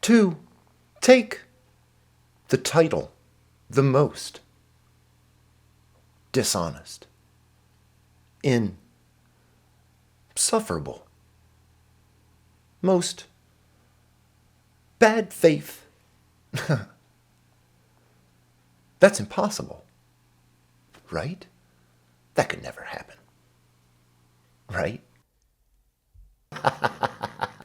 to take the title, the most dishonest, insufferable, most bad faith. That's impossible, right? That could never happen, right?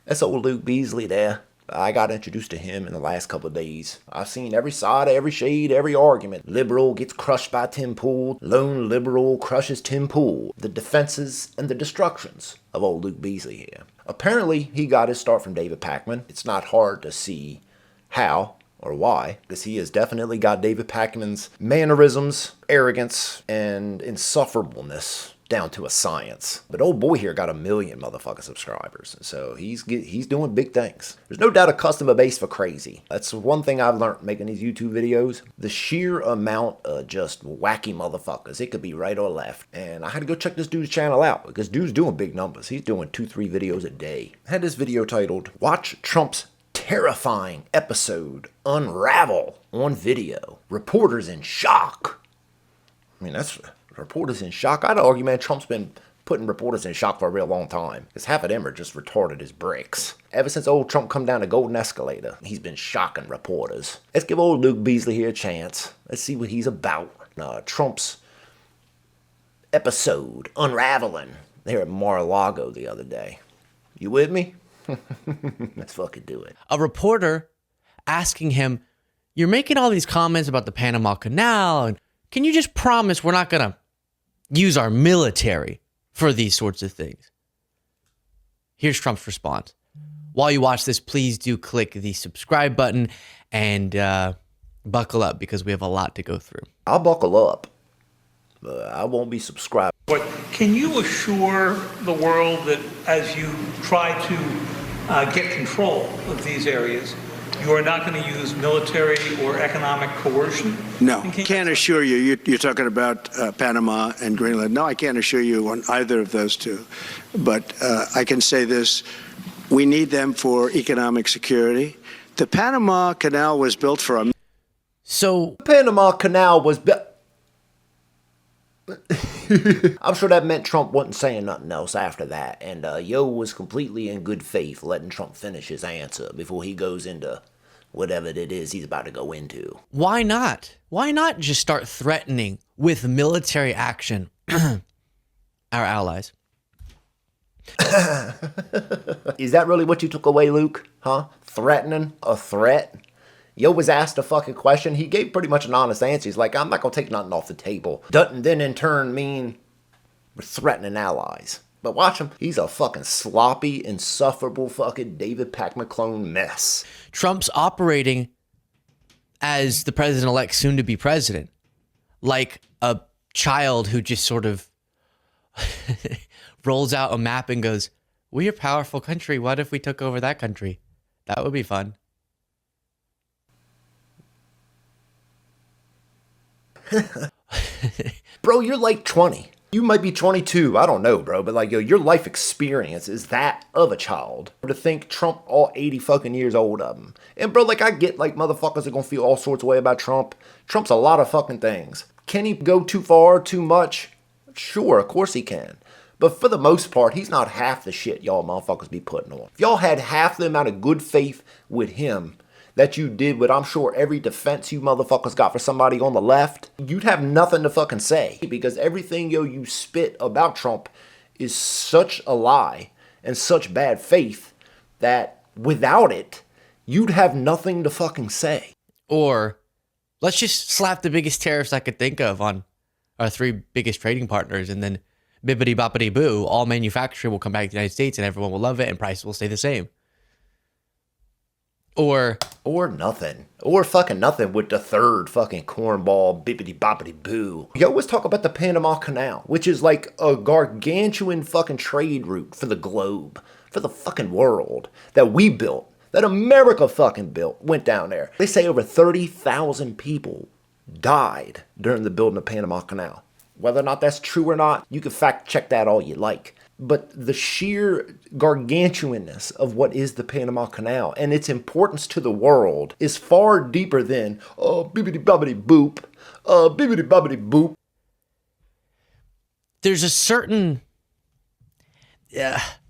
That's old Luke Beasley there. I got introduced to him in the last couple of days. I've seen every side, every shade, every argument. Liberal gets crushed by Tim Pool. Lone liberal crushes Tim Pool. The defenses and the destructions of old Luke Beasley here. Apparently, he got his start from David Pakman. It's not hard to see how or why, because he has definitely got David Pakman's mannerisms, arrogance, and insufferableness down to a science. But old boy here got 1 million motherfucking subscribers, so he's doing big things. There's no doubt a customer base for crazy. That's one thing I've learned making these YouTube videos. The sheer amount of just wacky motherfuckers. It could be right or left. And I had to go check this dude's channel out, because dude's doing big numbers. He's doing 2-3 videos a day. I had this video titled, Watch Trump's Terrifying Episode Unravel on Video. Reporters in shock. I mean, that's... Reporters in shock. I'd argue, man, Trump's been putting reporters in shock for a real long time. Because half of them are just retarded as bricks. Ever since old Trump come down the golden escalator, he's been shocking reporters. Let's give old Luke Beasley here a chance. Let's see what he's about. Trump's episode unraveling there at Mar-a-Lago the other day. You with me? Let's fucking do it. A reporter asking him, you're making all these comments about the Panama Canal, and can you just promise we're not going to use our military for these sorts of things? Here's Trump's response. While you watch this, please do click the subscribe button and buckle up, because we have a lot to go through. I'll buckle up, but I won't be subscribed. But can you assure the world that as you try to get control of these areas, you are not going to use military or economic coercion? No, can't assure you. You're talking about Panama and Greenland. No, I can't assure you on either of those two. But I can say this. We need them for economic security. The Panama Canal was built for a... So... The Panama Canal was built... I'm sure that meant Trump wasn't saying nothing else after that. And Yo was completely in good faith letting Trump finish his answer before he goes into whatever it is he's about to go into. Why not? Why not just start threatening with military action our allies? Is that really what you took away, Luke? Huh? Threatening? A threat? Yo was asked a fucking question. He gave pretty much an honest answer. He's like, I'm not going to take nothing off the table. Doesn't then in turn mean we're threatening allies. But watch him. He's a fucking sloppy, insufferable fucking David Pakman clone mess. Trump's operating as the president-elect, soon to be president, like a child who just sort of rolls out a map and goes, we're a powerful country. What if we took over that country? That would be fun. Bro, you're like 20. You might be 22. I don't know, bro. But like, yo, your life experience is that of a child. To think Trump all 80 fucking years old of him. And bro, like, I get like motherfuckers are gonna feel all sorts of way about Trump. Trump's a lot of fucking things. Can he go too far, too much? Sure, of course he can. But for the most part, he's not half the shit y'all motherfuckers be putting on. If y'all had half the amount of good faith with him that you did with, I'm sure, every defense you motherfuckers got for somebody on the left, you'd have nothing to fucking say. Because everything, yo, you spit about Trump is such a lie and such bad faith that without it, you'd have nothing to fucking say. Or let's just slap the biggest tariffs I could think of on our 3 biggest trading partners, and then bibbity boppity boo, all manufacturing will come back to the United States and everyone will love it and prices will stay the same. Or nothing. Or fucking nothing with the 3rd fucking cornball bibbity boppity boo. You always talk about the Panama Canal, which is like a gargantuan fucking trade route for the globe, for the fucking world, that we built, that America fucking built, went down there. They say over 30,000 people died during the building of Panama Canal. Whether or not that's true or not, you can fact check that all you like. but the sheer gargantuanness of what is the Panama Canal and its importance to the world is far deeper than, bibbidi bobbidi boop, bibbidi bobbidi boop. There's a certain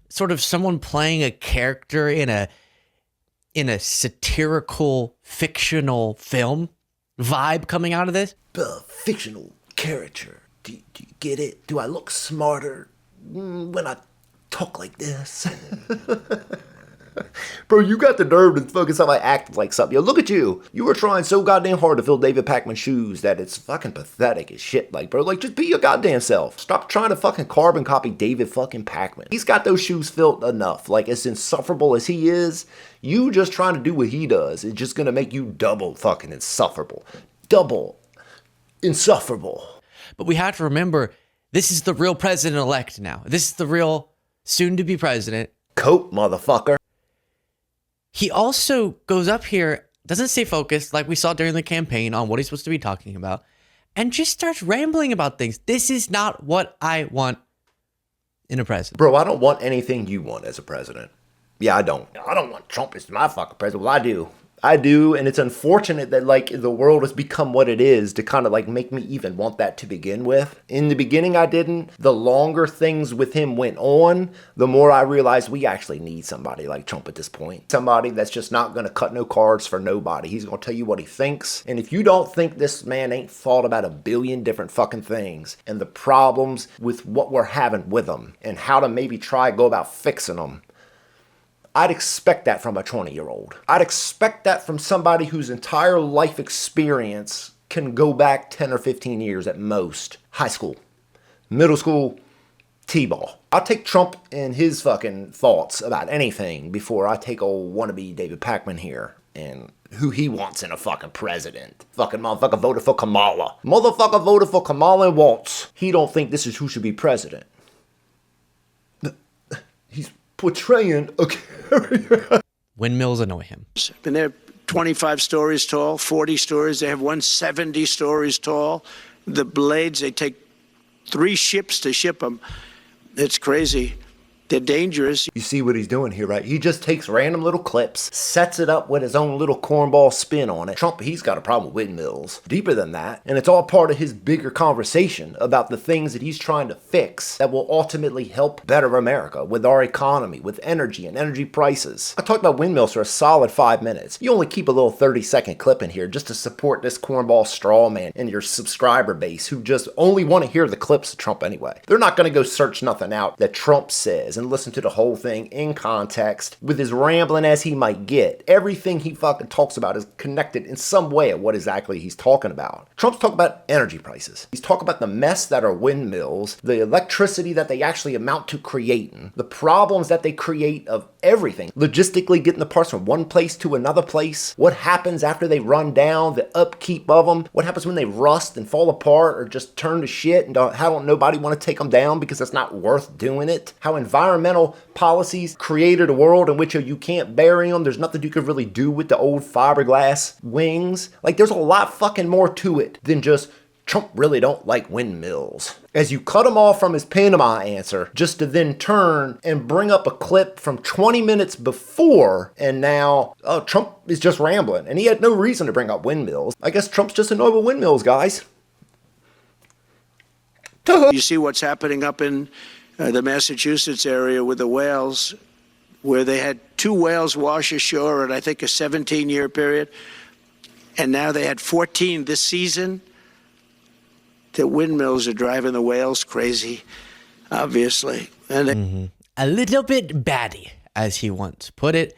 sort of someone playing a character in a satirical fictional film vibe coming out of this. Fictional character. Do you get it? Do I look smarter when I talk like this? Bro, you got the nerve to fucking somebody act like something. Yo, look at you. You were trying so goddamn hard to fill David Pakman's shoes that it's fucking pathetic as shit. Like, bro, like, just be your goddamn self. Stop trying to fucking carbon copy David fucking Pakman. He's got those shoes filled enough. Like, as insufferable as he is, you just trying to do what he does is just gonna make you double fucking insufferable. Double insufferable. But we have to remember, this is the real president-elect now. This is the real soon-to-be president. Cope, motherfucker. He also goes up here, doesn't stay focused like we saw during the campaign on what he's supposed to be talking about, and just starts rambling about things. This is not what I want in a president. Bro, I don't want anything you want as a president. Yeah, I don't. I don't want Trump as my fucking president. Well, I do. I do, and it's unfortunate that, like, the world has become what it is to kind of, like, make me even want that to begin with. In the beginning, I didn't. The longer things with him went on, the more I realized we actually need somebody like Trump at this point. Somebody that's just not going to cut no cards for nobody. He's going to tell you what he thinks, and if you don't think this man ain't thought about a billion different fucking things and the problems with what we're having with them and how to maybe try go about fixing them, I'd expect that from a 20-year-old. I'd expect that from somebody whose entire life experience can go back 10 or 15 years at most. High school, middle school, T-ball. I'll take Trump and his fucking thoughts about anything before I take old wannabe David Pakman here and who he wants in a fucking president. Fucking motherfucker voted for Kamala. Motherfucker voted for Kamala and Waltz. He don't think this is who should be president. He's portraying a character. Windmills annoy him. And they're 25 stories tall, 40 stories. They have one 70 stories tall. The blades, they take 3 ships to ship them. It's crazy. They're dangerous. You see what he's doing here, right? He just takes random little clips, sets it up with his own little cornball spin on it. Trump, he's got a problem with windmills. Deeper than that. And it's all part of his bigger conversation about the things that he's trying to fix that will ultimately help better America with our economy, with energy and energy prices. I talked about windmills for a solid 5 minutes. You only keep a little 30-second clip in here just to support this cornball straw man and your subscriber base who just only want to hear the clips of Trump anyway. They're not going to go search nothing out that Trump says and listen to the whole thing in context with as rambling as he might get. Everything he fucking talks about is connected in some way at what exactly he's talking about. Trump's talking about energy prices. He's talking about the mess that are windmills, the electricity that they actually amount to creating, the problems that they create of everything. Logistically getting the parts from one place to another place. What happens after they run down, the upkeep of them. What happens when they rust and fall apart or just turn to shit and how don't nobody want to take them down because it's not worth doing it. How environmental policies created a world in which you can't bury them. There's nothing you could really do with the old fiberglass wings. Like, there's a lot fucking more to it than just Trump really don't like windmills. As you cut him off from his Panama answer, just to then turn and bring up a clip from 20 minutes before, and now, Trump is just rambling. And he had no reason to bring up windmills. I guess Trump's just annoyed with windmills, guys. You see what's happening up in the Massachusetts area with the whales, where they had 2 whales wash ashore in, I think, a 17-year period. And now they had 14 this season. The windmills are driving the whales crazy, obviously. And A little bit batty, as he once put it.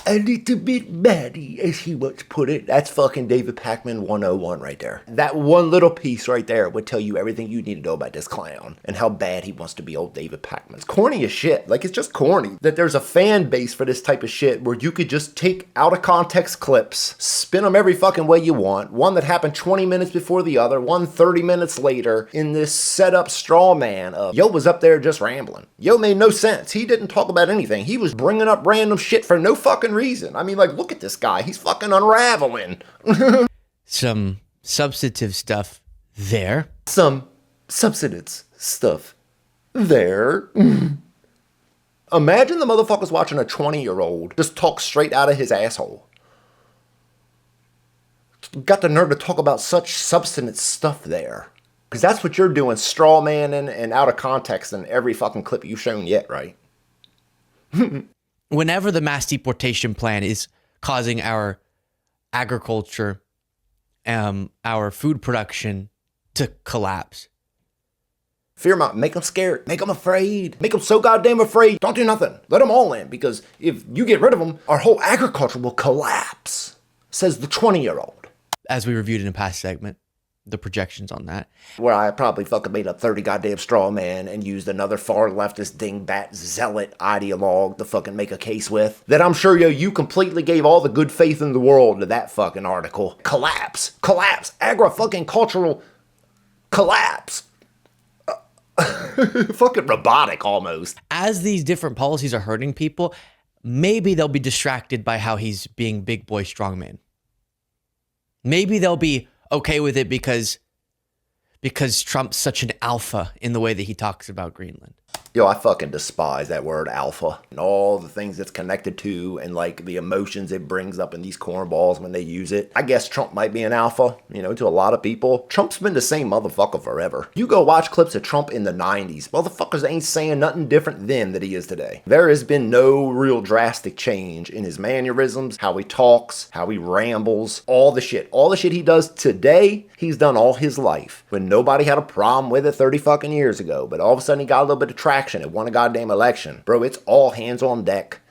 A little bit batty, as he once put it. That's fucking David Pakman 101 right there. That one little piece right there would tell you everything you need to know about this clown and how bad he wants to be old David Pakman. It's corny as shit. Like, it's just corny that there's a fan base for this type of shit where you could just take out of context clips, spin them every fucking way you want. One that happened 20 minutes before the other, one 30 minutes later, in this set up straw man of Yo was up there just rambling. Yo made no sense. He didn't talk about anything. He was bringing up random shit for no fucking reason. I mean, like, look at this guy. He's fucking unraveling. Some substantive stuff there. Some substance stuff there. Imagine the motherfucker's watching a 20-year-old just talk straight out of his asshole. Got the nerve to talk about such substance stuff there. Because that's what you're doing, straw manning and out of context in every fucking clip you've shown yet, right? Whenever the mass deportation plan is causing our agriculture, our food production to collapse. Fear them out, make them scared, make them afraid, make them so goddamn afraid. Don't do nothing. Let them all in, because if you get rid of them, our whole agriculture will collapse, says the 20-year-old. As we reviewed in a past segment, the projections on that. Where I probably fucking made up 30 goddamn straw man and used another far leftist dingbat zealot ideologue to fucking make a case with. That I'm sure you completely gave all the good faith in the world to that fucking article. Collapse. Fucking cultural collapse. Fucking robotic almost. As these different policies are hurting people, maybe they'll be distracted by how he's being big boy strongman. Maybe they'll be okay with it because Trump's such an alpha in the way that he talks about Greenland. Yo, I fucking despise that word alpha and all the things it's connected to and like the emotions it brings up in these cornballs when they use it. I guess Trump might be an alpha, to a lot of people. Trump's been the same motherfucker forever. You go watch clips of Trump in the 90s. Motherfuckers ain't saying nothing different then that he is today. There has been no real drastic change in his mannerisms, how he talks, how he rambles, all the shit. All the shit he does today, he's done all his life. When nobody had a problem with it 30 fucking years ago. But all of a sudden he got a little bit of traction and won a goddamn election. Bro, it's all hands on deck.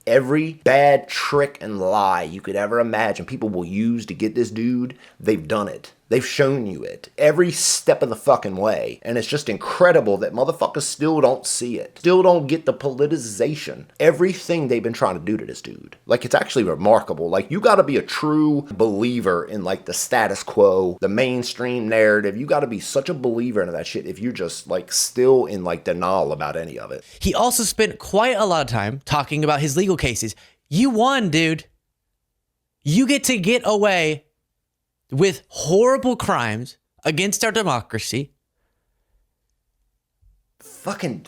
Every bad trick and lie you could ever imagine people will use to get this dude, they've done it. They've shown you it every step of the fucking way. And it's just incredible that motherfuckers still don't see it. Still don't get the politicization. Everything they've been trying to do to this dude. Like, it's actually remarkable. Like, you gotta be a true believer in, like, the status quo, the mainstream narrative. You gotta be such a believer into that shit if you're just, like, still in, like, denial about any of it. He also spent quite a lot of time talking about his legal cases. You won, dude. You get away with horrible crimes against our democracy. Fucking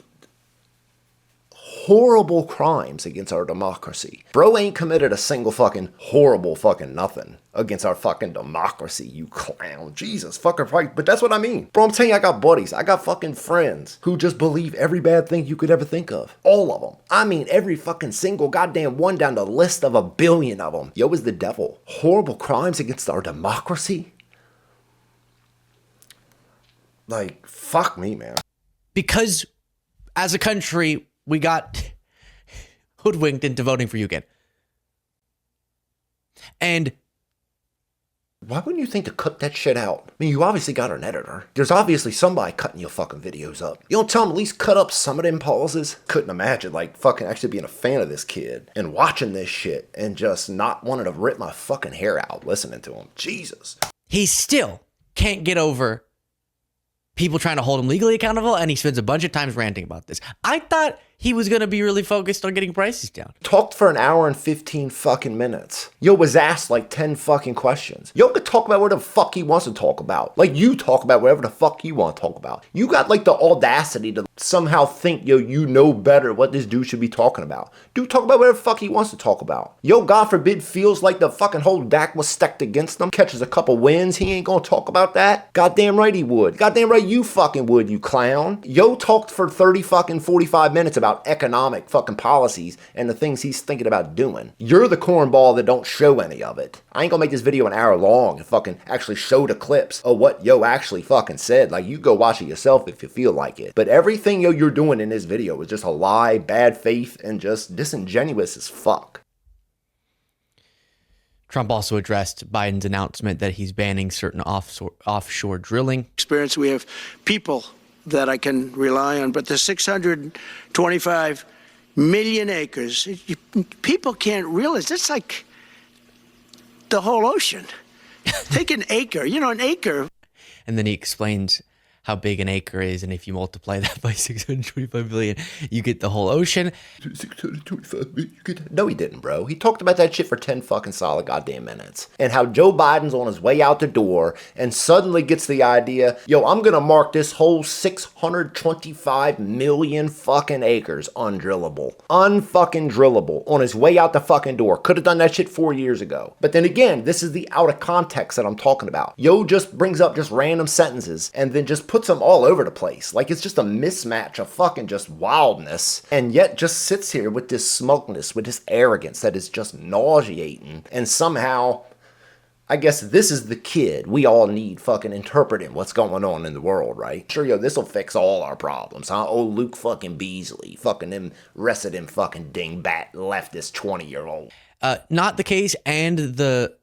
horrible crimes against our democracy. Bro ain't committed a single fucking horrible fucking nothing against our fucking democracy, you clown. Jesus fucking Christ. But that's what I mean. Bro, I'm telling you, I got buddies. I got fucking friends who just believe every bad thing you could ever think of. All of them. I mean, every fucking single goddamn one down the list of 1 billion of them. Yo, is the devil. Horrible crimes against our democracy? Like, fuck me, man. Because as a country, we got hoodwinked into voting for you again. And why wouldn't you think to cut that shit out? I mean, you obviously got an editor. There's obviously somebody cutting your fucking videos up. You don't tell them at least cut up some of them pauses? Couldn't imagine, like, fucking actually being a fan of this kid and watching this shit and just not wanting to rip my fucking hair out listening to him. Jesus. he still can't get over people trying to hold him legally accountable, and he spends a bunch of times ranting about this. I thought he was going to be really focused on getting prices down. Talked for an hour and 15 fucking minutes. Yo was asked like 10 fucking questions. Yo could talk about whatever the fuck he wants to talk about. Like you talk about whatever the fuck you want to talk about. You got like the audacity to somehow think, yo, you know better what this dude should be talking about. Dude talk about whatever the fuck he wants to talk about. Yo, God forbid, feels like the fucking whole deck was stacked against him. Catches a couple wins, he ain't gonna talk about that. Goddamn right he would. Goddamn right you fucking would, you clown. Yo talked for 30 fucking 45 minutes about economic fucking policies and the things he's thinking about doing. You're the cornball that don't show any of it. I ain't gonna make this video an hour long and fucking actually show the clips of what yo actually fucking said. Like, you go watch it yourself if you feel like it. But everything yo you're doing in this video is just a lie, bad faith, and just disingenuous as fuck. Trump also addressed Biden's announcement that he's banning certain offshore drilling. Experience, we have people that I can rely on, but the 625 million acres, people can't realize it's like the whole ocean. Take an acre, an acre. And then he explains how big an acre is, and if you multiply that by 625 billion, you get the whole ocean. 625 million. No, he didn't, bro. He talked about that shit for 10 fucking solid goddamn minutes. And how Joe Biden's on his way out the door and suddenly gets the idea, yo, I'm gonna mark this whole 625 million fucking acres undrillable. Unfucking drillable. On his way out the fucking door. Could have done that shit 4 years ago. But then again, this is the out of context that I'm talking about. Yo just brings up just random sentences and then just puts them all over the place. Like it's just a mismatch of fucking just wildness, and yet just sits here with this smugness, with this arrogance that is just nauseating. And somehow, I guess this is the kid we all need fucking interpreting what's going on in the world, right? Sure, yo, this'll fix all our problems, huh? Oh, Luke fucking Beasley, fucking them rest of them fucking dingbat leftist 20-year-old. Not the case, and the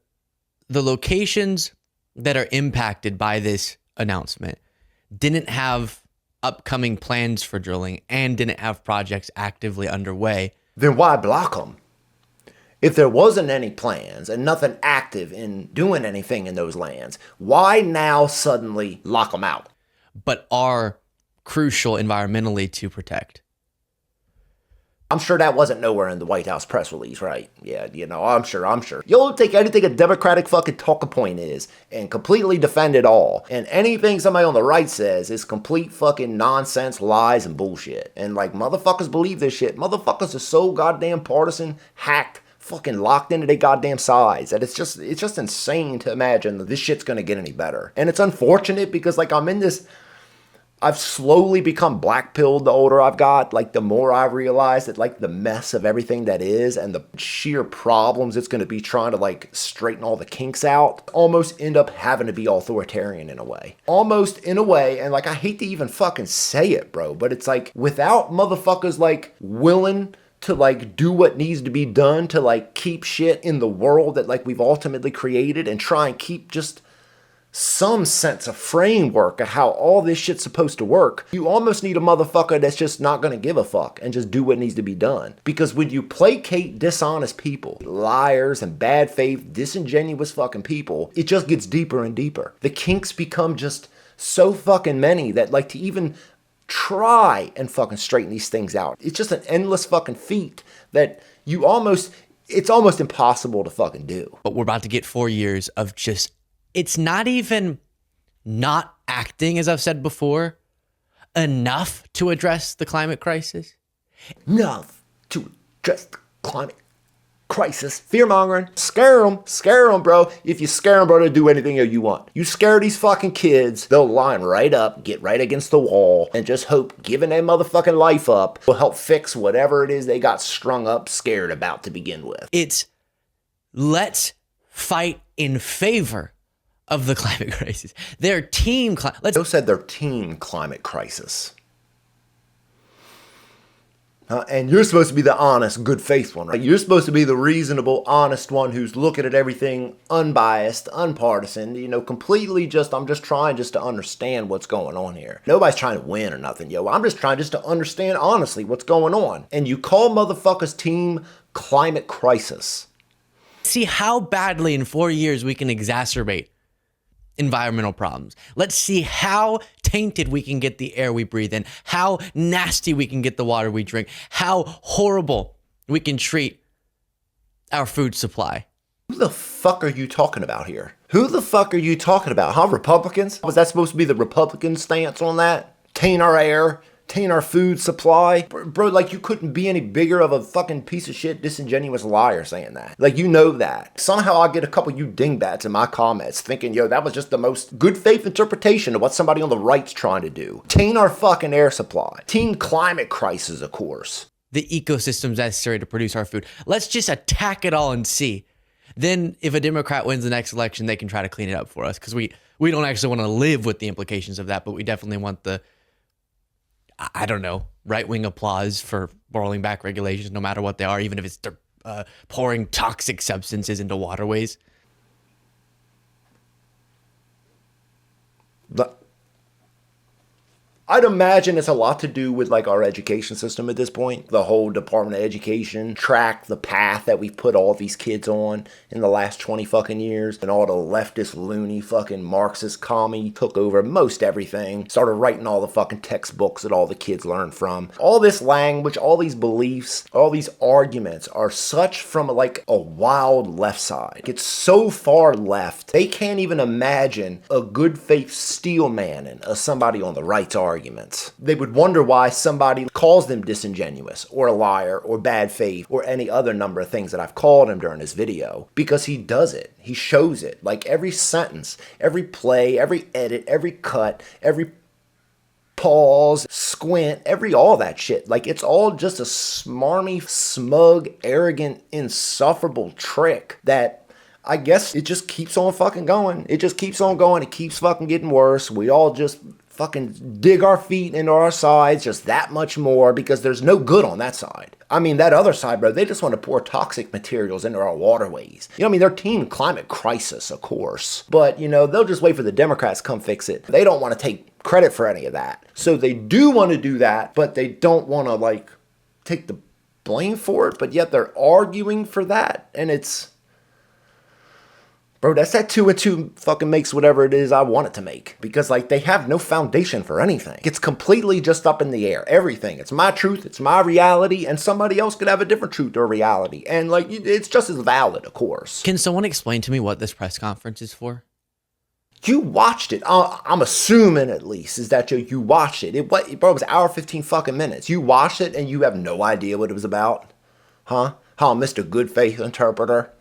locations that are impacted by this announcement didn't have upcoming plans for drilling and didn't have projects actively underway. Then why block them? If there wasn't any plans and nothing active in doing anything in those lands, why now suddenly lock them out? But are crucial environmentally to protect. I'm sure that wasn't nowhere in the White House press release, right? Yeah, you know, I'm sure. You'll take anything a Democratic fucking talking point is and completely defend it all. And anything somebody on the right says is complete fucking nonsense, lies, and bullshit. And like, motherfuckers believe this shit. Motherfuckers are so goddamn partisan, hacked, fucking locked into their goddamn sides that it's just insane to imagine that this shit's gonna get any better. And it's unfortunate because like I've slowly become black-pilled the older I've got. Like, the more I realize that, like, the mess of everything that is and the sheer problems it's going to be trying to, like, straighten all the kinks out, almost end up having to be authoritarian in a way. Almost in a way, and, like, I hate to even fucking say it, bro, but it's like, without motherfuckers, like, willing to, like, do what needs to be done to, like, keep shit in the world that, like, we've ultimately created and try and keep just some sense of framework of how all this shit's supposed to work, you almost need a motherfucker that's just not gonna give a fuck and just do what needs to be done. Because when you placate dishonest people, liars and bad faith, disingenuous fucking people, it just gets deeper and deeper. The kinks become just so fucking many that like to even try and fucking straighten these things out, it's just an endless fucking feat that it's almost impossible to fucking do. But we're about to get 4 years of just, it's not even not acting, as I've said before, enough to address the climate crisis. Enough to address the climate crisis. Fear-mongering. Scare them, bro. If you scare them, bro, they'll do anything you want. You scare these fucking kids, they'll line right up, get right against the wall, and just hope giving their motherfucking life up will help fix whatever it is they got strung up, scared about to begin with. It's let's fight in favor of the climate crisis. Their team, Joe said their team climate crisis. And you're supposed to be the honest, good faith one, right? You're supposed to be the reasonable, honest one who's looking at everything unbiased, unpartisan, you know, completely I'm just trying to understand what's going on here. Nobody's trying to win or nothing, yo. I'm just trying to understand honestly what's going on. And you call motherfuckers team climate crisis. See how badly in 4 years we can exacerbate environmental problems. Let's see how tainted we can get the air we breathe in, how nasty we can get the water we drink, how horrible we can treat our food supply. Who the fuck are you talking about here? Who the fuck are you talking about? Huh? Republicans? Was that supposed to be the Republican stance on that? Taint our air? Taint our food supply? Bro, like you couldn't be any bigger of a fucking piece of shit disingenuous liar saying that. Like you know that. Somehow I get a couple of you dingbats in my comments thinking, yo, that was just the most good faith interpretation of what somebody on the right's trying to do. Taint our fucking air supply. Taint climate crisis, of course. The ecosystems necessary to produce our food. Let's just attack it all and see. Then if a Democrat wins the next election, they can try to clean it up for us because we don't actually want to live with the implications of that, but we definitely want the, I don't know, right-wing applause for rolling back regulations, no matter what they are, even if it's pouring toxic substances into waterways. I'd imagine it's a lot to do with like our education system at this point. The whole Department of Education track the path that we've put all these kids on in the last 20 fucking years. And all the leftist, loony, fucking Marxist commie took over most everything. Started writing all the fucking textbooks that all the kids learn from. All this language, all these beliefs, all these arguments are such from like a wild left side. It's so far left, they can't even imagine a good faith steel manning of somebody on the right's arguments. They would wonder why somebody calls them disingenuous or a liar or bad faith or any other number of things that I've called him during this video, because he does it. He shows it. Like every sentence, every play, every edit, every cut, every pause, squint, all that shit. Like it's all just a smarmy, smug, arrogant, insufferable trick that I guess it just keeps on fucking going. It just keeps on going. It keeps fucking getting worse. We all just fucking dig our feet into our sides just that much more because there's no good on that side. I mean, that other side, bro, they just want to pour toxic materials into our waterways. You know what I mean? They're team climate crisis, of course. But, you know, they'll just wait for the Democrats to come fix it. They don't want to take credit for any of that. So they do want to do that, but they don't want to, like, take the blame for it. But yet they're arguing for that. And it's... Bro, that's that 2 and 2 fucking makes whatever it is I want it to make. Because, like, they have no foundation for anything. It's completely just up in the air. Everything. It's my truth. It's my reality. And somebody else could have a different truth or reality. And, like, it's just as valid, of course. Can someone explain to me what this press conference is for? You watched it. I'm assuming, at least, is that you watched it. Bro, it was an hour 15 fucking minutes. You watched it and you have no idea what it was about? Huh? Huh, Mr. Good Faith Interpreter?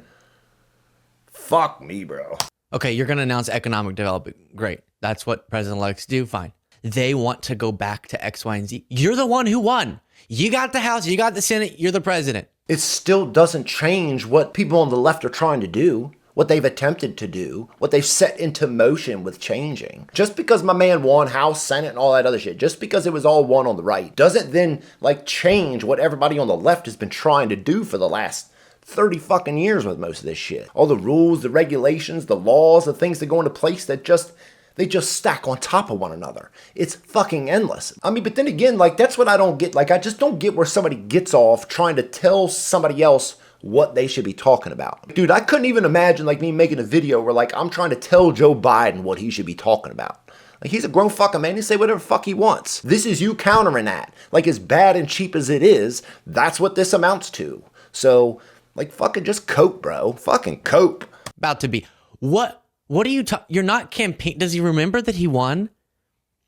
Fuck me, bro. Okay, you're going to announce economic development. Great. That's what president-elects do. Fine. They want to go back to X, Y, and Z. You're the one who won. You got the House. You got the Senate. You're the president. It still doesn't change what people on the left are trying to do, what they've attempted to do, what they've set into motion with changing. Just because my man won House, Senate, and all that other shit, just because it was all won on the right, doesn't then, like, change what everybody on the left has been trying to do for the last 30 fucking years with most of this shit. All the rules, the regulations, the laws, the things that go into place that they just stack on top of one another. It's fucking endless. I mean, but then again, like, that's what I don't get. Like, I just don't get where somebody gets off trying to tell somebody else what they should be talking about. Dude, I couldn't even imagine, like, me making a video where, like, I'm trying to tell Joe Biden what he should be talking about. Like, he's a grown fucking man. He say whatever the fuck he wants. This is you countering that. Like, as bad and cheap as it is, that's what this amounts to. So... like, fucking just cope, bro. Fucking cope. About to be. What are you you're not campaign. Does he remember that he won?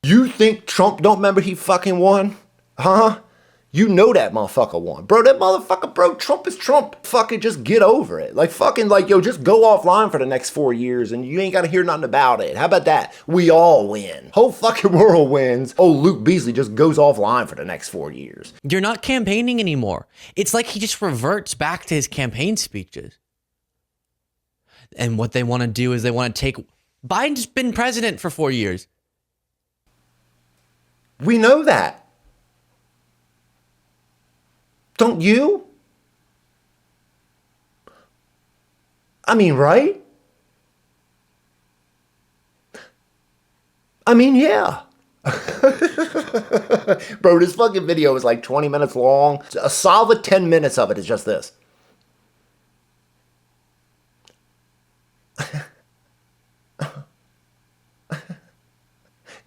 You think Trump don't remember he fucking won? Huh? You know that motherfucker won. Bro, that motherfucker, bro, Trump is Trump. Fucking just get over it. Like, fucking, like, yo, just go offline for the next 4 years and you ain't got to hear nothing about it. How about that? We all win. Whole fucking world wins. Oh, Luke Beasley just goes offline for the next 4 years. You're not campaigning anymore. It's like he just reverts back to his campaign speeches. And what they want to do is they want to take... Biden's been president for 4 years. We know that. Don't you? I mean, right? I mean, yeah. Bro, this fucking video is like 20 minutes long. A solid 10 minutes of it is just this.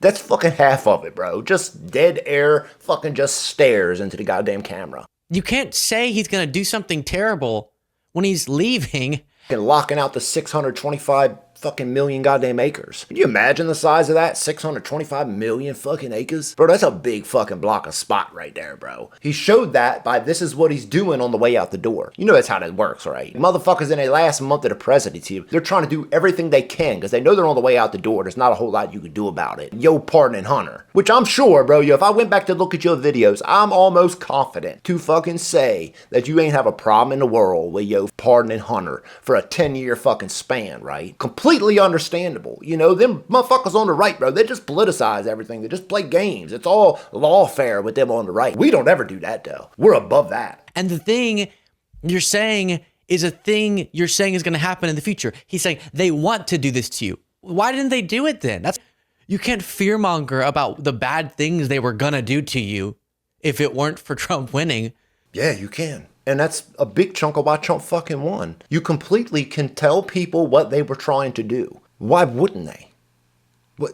That's fucking half of it, bro. Just dead air, fucking just stares into the goddamn camera. You can't say he's going to do something terrible when he's leaving. And locking out the 625 fucking million goddamn acres. Can you imagine the size of that? 625 million fucking acres? Bro, that's a big fucking block of spot right there, bro. He showed that by this is what he's doing on the way out the door. You know that's how that works, right? Motherfuckers in their last month of the presidency, they're trying to do everything they can because they know they're on the way out the door. There's not a whole lot you can do about it. Yo, Pardon and Hunter. Which I'm sure, bro, yo, if I went back to look at your videos, I'm almost confident to fucking say that you ain't have a problem in the world with yo, Pardon and Hunter for a 10-year fucking span, right? Completely understandable. You know, them motherfuckers on the right, bro, they just politicize everything. They just play games. It's all lawfare with them on the right. We don't ever do that, though. We're above that. And the thing you're saying is a thing you're saying is going to happen in the future. He's saying they want to do this to you. Why didn't they do it then? You can't fearmonger about the bad things they were gonna do to you if it weren't for Trump winning. Yeah, you can. And that's a big chunk of why Trump fucking won. You completely can tell people what they were trying to do. Why wouldn't they? What?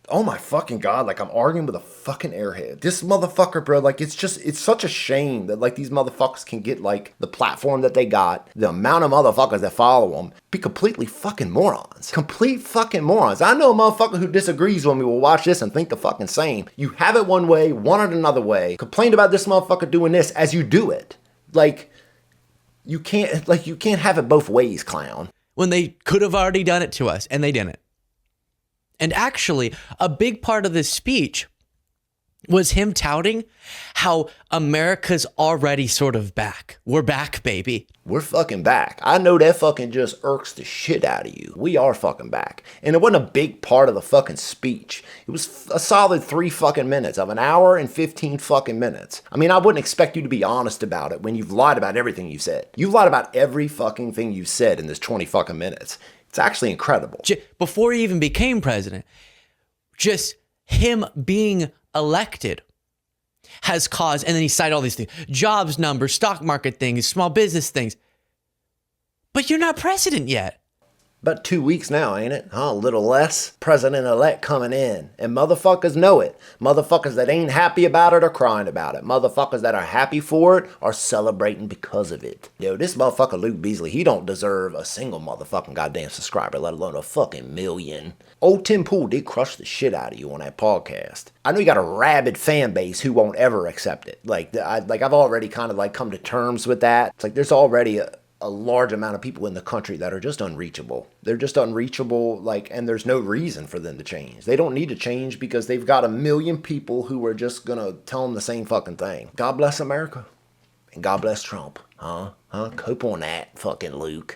Oh my fucking God, like I'm arguing with a fucking airhead. This motherfucker, bro, like it's such a shame that like these motherfuckers can get like the platform that they got, the amount of motherfuckers that follow them, be completely fucking morons. Complete fucking morons. I know a motherfucker who disagrees with me will watch this and think the fucking same. You have it one way, want it another way, complain about this motherfucker doing this as you do it. Like, you can't have it both ways, clown. When they could have already done it to us, and they didn't. And actually, a big part of this speech was him touting how America's already sort of back. We're back, baby. We're fucking back. I know that fucking just irks the shit out of you. We are fucking back. And it wasn't a big part of the fucking speech. It was a solid 3 fucking minutes of an hour and 15 fucking minutes. I mean, I wouldn't expect you to be honest about it when you've lied about everything you said. You've lied about every fucking thing you said in this 20 fucking minutes. It's actually incredible. Before he even became president, just him being elected has caused, and then he cited all these things, jobs numbers, stock market things, small business things. But you're not president yet. About 2 weeks now, ain't it? Huh? A little less. President-elect coming in. And motherfuckers know it. Motherfuckers that ain't happy about it are crying about it. Motherfuckers that are happy for it are celebrating because of it. Yo, this motherfucker Luke Beasley, he don't deserve a single motherfucking goddamn subscriber, let alone a fucking million. Old Tim Pool did crush the shit out of you on that podcast. I know you got a rabid fan base who won't ever accept it. I've already kind of like come to terms with that. It's like there's already a large amount of people in the country that are just unreachable. They're just unreachable, like, and there's no reason for them to change. They don't need to change because they've got a million people who are just gonna tell them the same fucking thing. God bless America. And God bless Trump. Huh? Cope on that, fucking Luke.